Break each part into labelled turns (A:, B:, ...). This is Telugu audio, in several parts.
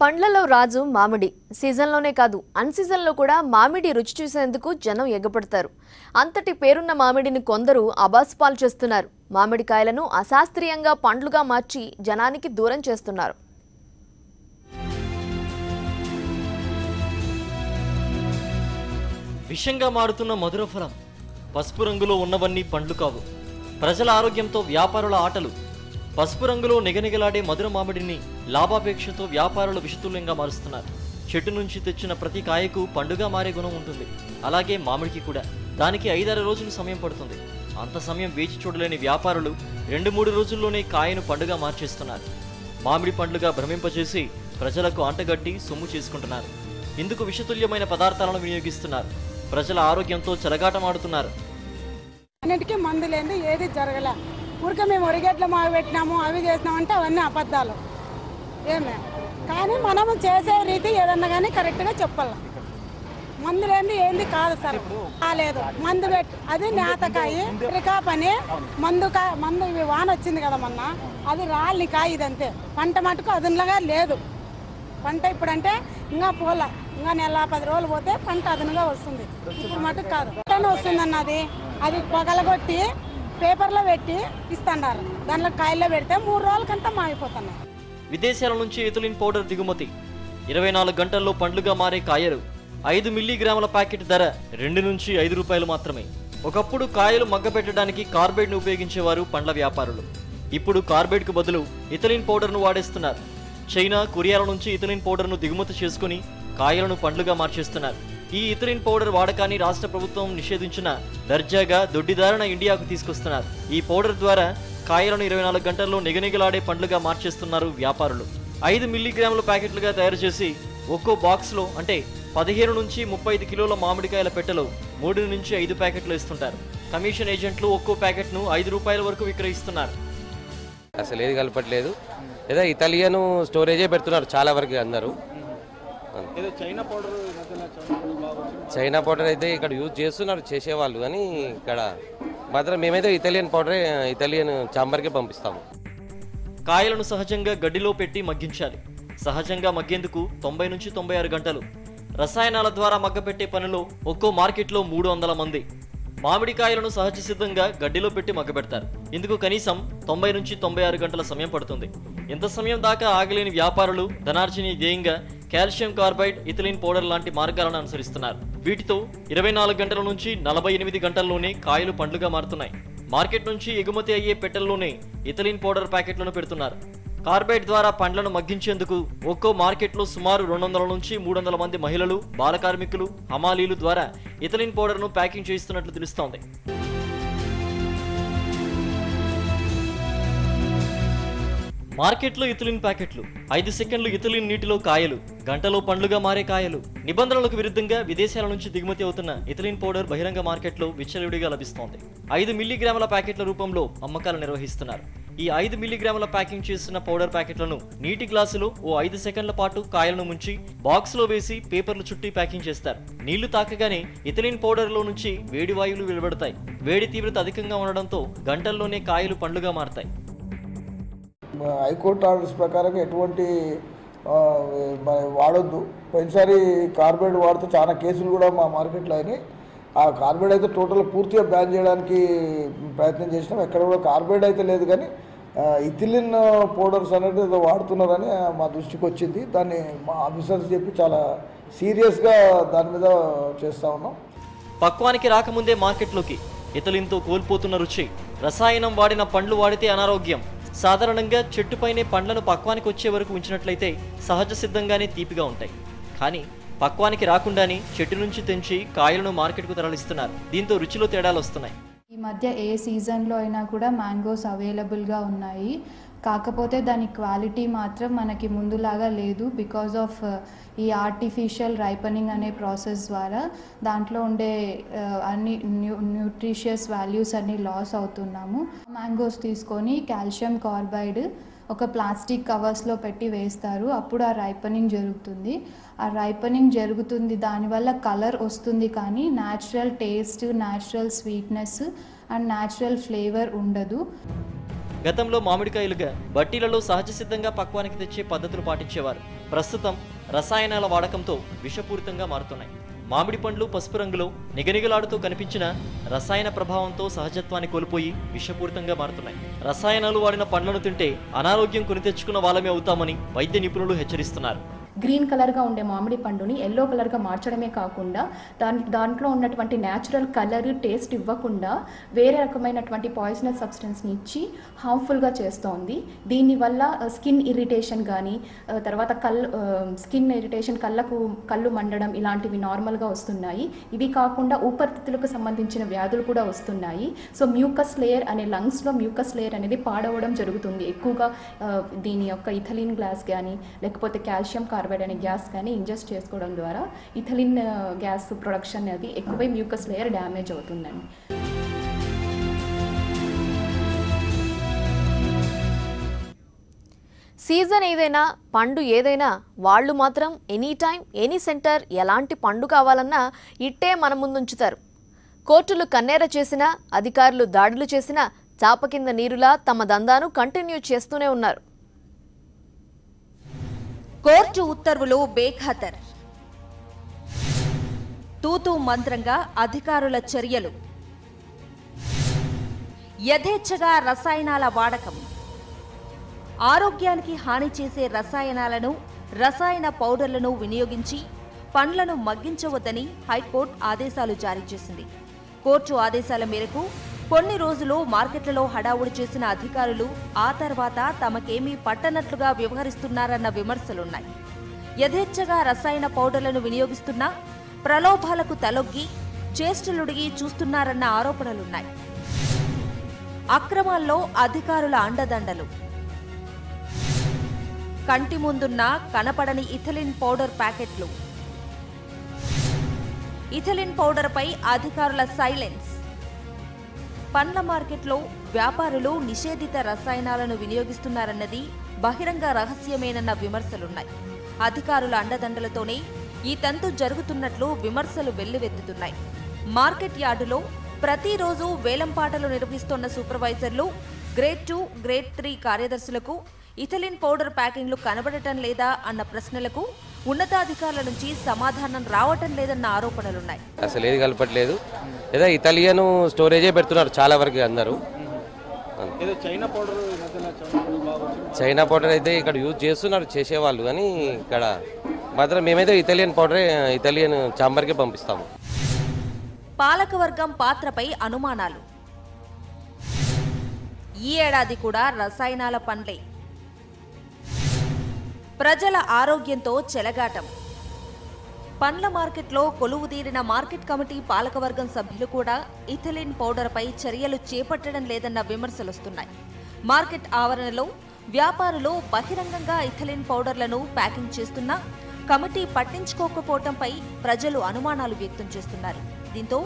A: పండ్లలో రాజు మామిడి. సీజన్లోనే కాదు అన్ సీజన్లో కూడా మామిడి రుచి చూసేందుకు జనం ఎగపడతారు. అంతటి పేరున్న మామిడిని కొందరు అబాస్పాలు చేస్తున్నారు. మామిడికాయలను అశాస్త్రీయంగా పండ్లుగా మార్చి జనానికి దూరం చేస్తున్నారు.
B: విషంగా మారుతున్న మధుర ఫలం. పసుపు రంగులో ఉన్నవన్నీ పండ్లు కావు, ప్రజల ఆరోగ్యంతో వ్యాపారుల ఆటలు. పసుపు రంగులో నిగనిగలాడే మధుర మామిడిని లాభాపేక్షతో వ్యాపారులు విషతుల్యంగా మారుస్తున్నారు. చెట్టు నుంచి తెచ్చిన ప్రతి కాయకు పండుగ మారే గుణం ఉంటుంది. అలాగే మామిడికి కూడా. దానికి 5-6 రోజులు సమయం పడుతుంది. అంత సమయం వేచి చూడలేని వ్యాపారులు 2-3 రోజుల్లోనే కాయను పండుగ మార్చేస్తున్నారు. మామిడి పండ్లుగా భ్రమింపజేసి ప్రజలకు అంటగట్టి సొమ్ము చేసుకుంటున్నారు. ఇందుకు విషతుల్యమైన పదార్థాలను వినియోగిస్తున్నారు. ప్రజల ఆరోగ్యంతో చెలగాటమాడుతున్నారు.
C: అన్నిటికీ మందు లేని ఏది జరగలే. ఊరికే మేము ఒరిగేట్లు మావి పెట్టినాము, అవి చేసినామంటే అవన్నీ అబద్ధాలు ఏమే. కానీ మనము చేసే రీతి ఏదన్నా కానీ కరెక్ట్గా చెప్పాలి. మందు లేని ఏంది కాదు సార్, కాలేదు మందు పెట్టి అది నేతకాయ రికా పని మందు ఇవి వాన వచ్చింది కదా మొన్న, అది రాళ్ళని కాయ ఇదంతే. పంట మటుకు అదునుగా లేదు. పంట ఇప్పుడంటే ఇంకా పోలే, ఇంకా నెల 10 రోజులు పోతే పంట అదనుగా వస్తుంది. ఇప్పుడు మటుకు కాదు పంటనే వస్తుంది అన్నది. అది పగలగొట్టి పేపర్లో పెట్టి ఇస్తున్నారు. దాంట్లో కాయల్లో పెడితే 3 రోజులకంతా మాగిపోతున్నాయి.
B: విదేశాల నుంచి ఇథిలిన్ పౌడర్ దిగుమతి. 24 గంటల్లో పండ్లుగా మారే కాయలు. 5 మిల్లీగ్రాముల ప్యాకెట్ ధర 2 నుంచి 5 రూపాయలు మాత్రమే. ఒకప్పుడు కాయలు మగ్గపెట్టడానికి కార్బైడ్ను ఉపయోగించేవారు పండ్ల వ్యాపారులు. ఇప్పుడు కార్బైడ్కు బదులు ఇథిలిన్ పౌడర్ను వాడేస్తున్నారు. చైనా, కొరియాల నుంచి ఇథిలిన్ పౌడర్ను దిగుమతి చేసుకుని కాయలను పండ్లుగా మార్చేస్తున్నారు. ఈ ఇథిలిన్ పౌడర్ వాడకాన్ని రాష్ట్ర ప్రభుత్వం నిషేధించిన దర్జాగా దొడ్డిదారణ ఇండియాకు తీసుకొస్తున్నారు. ఈ పౌడర్ ద్వారా కాయలను 24 గంటల్లో నిగనిగలాడే పండ్లుగా మార్చేస్తున్నారు వ్యాపారులు. 5 మిల్లీగ్రాముల ప్యాకెట్లుగా తయారు చేసి ఒక్కో బాక్స్లో అంటే 15 నుంచి 35 కిలోల మామిడికాయల పెట్టెలో 3 నుంచి 5 ప్యాకెట్లు ఇస్తుంటారు. కమిషన్ ఏజెంట్లు ఒక్కో ప్యాకెట్ను 5 రూపాయల వరకు విక్రయిస్తున్నారు.
D: అసలు ఏది కలపట్లేదు. ఏదో ఇటాలియన్ స్టోరేజే పెడుతున్నారు చాలా వరకు అందరూ. చైనా పౌడర్ అయితే ఇక్కడ యూజ్ చేస్తున్నారు చేసేవాళ్ళు, కానీ ఇక్కడ మాత్రం మేమైతే ఇటాలియన్ చాంబర్కే పంపిస్తాము.
B: కాయలను సహజంగా గడ్డిలో పెట్టి మగ్గించాలి. సహజంగా మగ్గేందుకు 90 నుంచి 96 గంటలు. రసాయనాల ద్వారా మగ్గపెట్టే పనిలో ఒక్కో మార్కెట్లో 300 మంది. మామిడికాయలను సహజ సిద్ధంగా గడ్డిలో పెట్టి మగ్గబెడతారు. ఇందుకు కనీసం 90 నుంచి 96 గంటల సమయం పడుతుంది. ఇంత సమయం దాకా ఆగలేని వ్యాపారులు ధనార్జని ధ్యేయంగా కాల్షియం కార్బైడ్, ఇథిలిన్ పౌడర్ లాంటి మార్గాలను అనుసరిస్తున్నారు. వీటితో 24 గంటల నుంచి 48 గంటల్లోనే కాయలు పండ్లుగా మారుతున్నాయి. మార్కెట్ నుంచి ఎగుమతి అయ్యే పెట్టెల్లోనే ఇథిలిన్ పౌడర్ ప్యాకెట్లను పెడుతున్నారు. కార్బైడ్ ద్వారా పండ్లను మగ్గించేందుకు ఒక్కో మార్కెట్లో సుమారు 200 నుంచి 300 మంది మహిళలు, బాల కార్మికులు, హమాలీలు ద్వారా ఇథిలిన్ పౌడర్ను ప్యాకింగ్ చేస్తున్నట్లు తెలుస్తోంది. మార్కెట్లో ఇథిలిన్ ప్యాకెట్లు, 5 సెకండ్లు ఇథిలిన్ నీటిలో కాయలు, గంటలో పండ్లుగా మారే కాయలు. నిబంధనలకు విరుద్ధంగా విదేశాల నుంచి దిగుమతి అవుతున్న ఇథిలిన్ పౌడర్ బహిరంగ మార్కెట్లో విచ్చలవిడిగా లభిస్తోంది. 5 మిల్లీగ్రాముల ప్యాకెట్ల రూపంలో అమ్మకాలు నిర్వహిస్తున్నారు. ఈ 5 మిల్లీగ్రాముల ప్యాకింగ్ చేసిన పౌడర్ ప్యాకెట్లను నీటి గ్లాసులో ఓ 5 సెకండ్ల పాటు కాయలను ముంచి బాక్స్లో వేసి పేపర్లు చుట్టి ప్యాకింగ్ చేస్తారు. నీళ్లు తాకగానే ఇథిలిన్ పౌడర్లో నుంచి వేడి వాయువులు వెలువడతాయి. వేడి తీవ్రత అధికంగా ఉండడంతో గంటల్లోనే కాయలు పండ్లుగా మారతాయి.
E: హైకోర్టు ఆర్డర్స్ ప్రకారం ఎటువంటి వాడొద్దు. పోయినసారి కార్బైడ్ వాడుతూ చాలా కేసులు కూడా మా మార్కెట్లో అయినాయి. ఆ కార్బైడ్ అయితే టోటల్ పూర్తిగా బ్యాన్ చేయడానికి ప్రయత్నం చేసినాం. ఎక్కడ కూడా కార్బైడ్ అయితే లేదు, కానీ ఇథిలిన్ పౌడర్స్ అనేది ఏదో వాడుతున్నారని మా దృష్టికి వచ్చింది. దాన్ని మా ఆఫీసర్స్ చెప్పి చాలా సీరియస్గా దాని మీద చేస్తూ ఉన్నాం.
B: పక్వానికి రాకముందే మార్కెట్లోకి ఇథిలిన్తో కోల్పోతున్న రుచి. రసాయనం వాడిన పండ్లు వాడితే అనారోగ్యం. సాధారణంగా చెట్టుపైనే పండ్లను పక్వానికి వచ్చే వరకు ఉంచినట్లయితే సహజ సిద్ధంగానే తీపిగా ఉంటాయి. కానీ పక్వానికి రాకుండానే చెట్టు నుంచి తెంచి కాయలను మార్కెట్కు తరలిస్తున్నారు. దీంతో రుచిలో తేడాలు వస్తున్నాయి.
F: ఈ మధ్య ఏ సీజన్లో అయినా కూడా మ్యాంగోస్ అవైలబుల్గా ఉన్నాయి. కాకపోతే దాని క్వాలిటీ మాత్రం మనకి ముందులాగా లేదు. బికాజ్ ఆఫ్ ఈ ఆర్టిఫిషియల్ రైపనింగ్ అనే ప్రాసెస్ ద్వారా దాంట్లో ఉండే అన్ని న్యూట్రిషియస్ వాల్యూస్ అన్ని లాస్ అవుతున్నాము. మ్యాంగోస్ తీసుకొని కాల్షియం కార్బైడ్ ఒక ప్లాస్టిక్ కవర్స్లో పెట్టి వేస్తారు. అప్పుడు ఆ రైపనింగ్ జరుగుతుంది. దానివల్ల కలర్ వస్తుంది, కానీ natural taste, natural sweetness and natural flavour ఉండదు.
B: గతంలో మామిడికాయలుగా బట్టీలలో సహజ సిద్ధంగా పక్వానికి తెచ్చే పద్ధతులు పాటించేవారు. ప్రస్తుతం రసాయనాల వాడకంతో విషపూరితంగా మారుతున్నాయి. మామిడి పండ్లు పసుపు రంగులో నిగనిగలాడుతూ కనిపించిన రసాయన ప్రభావంతో సహజత్వాన్ని కోల్పోయి విషపూరితంగా మారుతున్నాయి. రసాయనాలు వాడిన పండ్లను తింటే అనారోగ్యం కొని తెచ్చుకున్న వాళ్ళమే అవుతామని వైద్య నిపుణులు హెచ్చరిస్తున్నారు.
G: గ్రీన్ కలర్గా ఉండే మామిడి పండుని ఎల్లో కలర్గా మార్చడమే కాకుండా దాంట్లో ఉన్నటువంటి న్యాచురల్ కలర్ టేస్ట్ ఇవ్వకుండా వేరే రకమైనటువంటి పాయిజనస్ సబ్స్టెన్స్ని ఇచ్చి హార్మ్ఫుల్గా చేస్తోంది. దీనివల్ల స్కిన్ ఇరిటేషన్ కానీ తర్వాత స్కిన్ ఇరిటేషన్ కళ్ళు మండడం ఇలాంటివి నార్మల్గా వస్తున్నాయి. ఇవి కాకుండా ఊపిరితిత్తులకు సంబంధించిన వ్యాధులు కూడా వస్తున్నాయి. సో మ్యూకస్ లేయర్ అనే లంగ్స్లో మ్యూకస్ లేయర్ అనేది పాడవడం జరుగుతుంది. ఎక్కువగా దీని యొక్క ఇథలిన్ గ్యాస్ కానీ లేకపోతే కాల్షియం కార్బైడ్ అనే గ్యాస్ కానీ ఇంజెస్ట్ చేసుకోవడం ద్వారా ఇథలిన్ గ్యాస్ ప్రొడక్షన్ అది ఎక్కువై మ్యూకస్ లేయర్ డ్యామేజ్ అవుతుందండి.
A: సీజన్ ఏదైనా పండు ఏదైనా వాళ్ళు మాత్రం ఎనీ టైం ఎనీ సెంటర్ ఎలాంటి పండు కావాలన్నా ఇట్టే మన ముందుంచుతారు. కోర్టులు కన్నేర చేసినా అధికారులు దాడులు చేసినా చాప కింద నీరులా తమ దందాను కంటిన్యూ చేస్తూనే ఉన్నారు.
H: కోర్టు ఉత్తర్వులు బేఖాతర్, తూతూ మంత్రంగా అధికారుల చర్యలు, యథేచ్ఛగా రసాయనాల వాడకం, ఆరోగ్యానికి హాని చేసే రసాయన పౌడర్లను వినియోగించి పండ్లను మగ్గించవద్దని హైకోర్టు ఆదేశాలు జారీ చేసింది. కోర్టు ఆదేశాల మేరకు కొన్ని రోజులు మార్కెట్లలో హడావుడి చేసిన అధికారులు ఆ తర్వాత తమకేమీ పట్టనట్లుగా వ్యవహరిస్తున్నారన్న విమర్శలున్నాయి. యథేచ్ఛగా రసాయన పౌడర్లను వినియోగిస్తున్నా ప్రలోభాలకు తలొగ్గి చేష్టలుడిగి చూస్తున్నారన్న ఆరోపణలున్నాయి. అక్రమాల్లో అధికారుల అండదండలు, కంటి ముందున్న కనపడని ఇథలిన్ పౌడర్ ప్యాకెట్లు, ఇథలిన్ పౌడర్పై అధికారుల సైలెన్స్, పండ్ల మార్కెట్లో వ్యాపారులు నిషేధిత రసాయనాలను వినియోగిస్తున్నారన్నది బహిరంగ రహస్యమేనన్న విమర్శలున్నాయి. అధికారుల అండదండలతోనే ఈ తంతు జరుగుతున్నట్లు విమర్శలు వెల్లువెత్తుతున్నాయి. మార్కెట్ యార్డులో ప్రతిరోజు వేలంపాటలు నిర్వహిస్తున్న సూపర్వైజర్లు, గ్రేడ్ 2, గ్రేడ్ 3 కార్యదర్శులకు ఇథలిన్ పౌడర్ ప్యాకింగ్లు కనబడటం లేదా అన్న ప్రశ్నలకు ఉన్నతాధికారుల నుంచి సమాధానం రావటం లేదన్న ఆరోపణలున్నాయి.
D: అసలు ఏది కలపట్లేదు, ఏదో ఇటాలియన్ స్టోరేజే పెడుతున్నారు చాలా వరకు అందరూ. చైనా పౌడర్ అయితే ఇక్కడ యూజ్ చేస్తున్నారు చేసేవాళ్ళు, కానీ ఇక్కడ మాత్రం మేమైతే ఇటాలియన్ చాంబర్కే పంపిస్తాము.
H: పాలకవర్గం పాత్రపై అనుమానాలు, ఈ ఏడాది కూడా రసాయనాల పండ్లే, ప్రజల ఆరోగ్యంతో చెలగాటం, పండ్ల మార్కెట్లో కొలువుదీరిన మార్కెట్ కమిటీ పాలకవర్గం సభ్యులు కూడా ఇథలిన్ పౌడర్పై చర్యలు చేపట్టడం లేదన్న విమర్శలొస్తున్నాయి. మార్కెట్ ఆవరణలో వ్యాపారులు బహిరంగంగా ఇథలిన్ పౌడర్లను ప్యాకింగ్ చేస్తున్నా కమిటీ పట్టించుకోకపోవడంపై ప్రజలు అనుమానాలు వ్యక్తం చేస్తున్నారు. దీంతో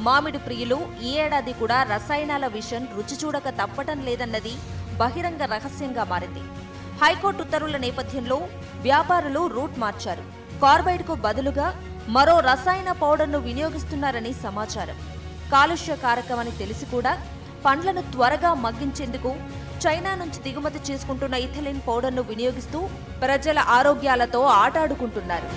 H: మామిడి ప్రియులు ఈ ఏడాది కూడా రసాయనాల విషయం రుచి చూడక తప్పటం లేదన్నది బహిరంగ రహస్యంగా మారింది. హైకోర్టు ఉత్తర్వుల నేపథ్యంలో వ్యాపారులు రూట్ మార్చారు. కార్బైడ్కు బదులుగా మరో రసాయన పౌడర్ను వినియోగిస్తున్నారని సమాచారం. కాలుష్య కారకమని తెలిసి కూడా పండ్లను త్వరగా మగ్గించేందుకు చైనా నుంచి దిగుమతి చేసుకుంటున్న ఇథలిన్ పౌడర్ను వినియోగిస్తూ ప్రజల ఆరోగ్యాలతో ఆటాడుకుంటున్నారు.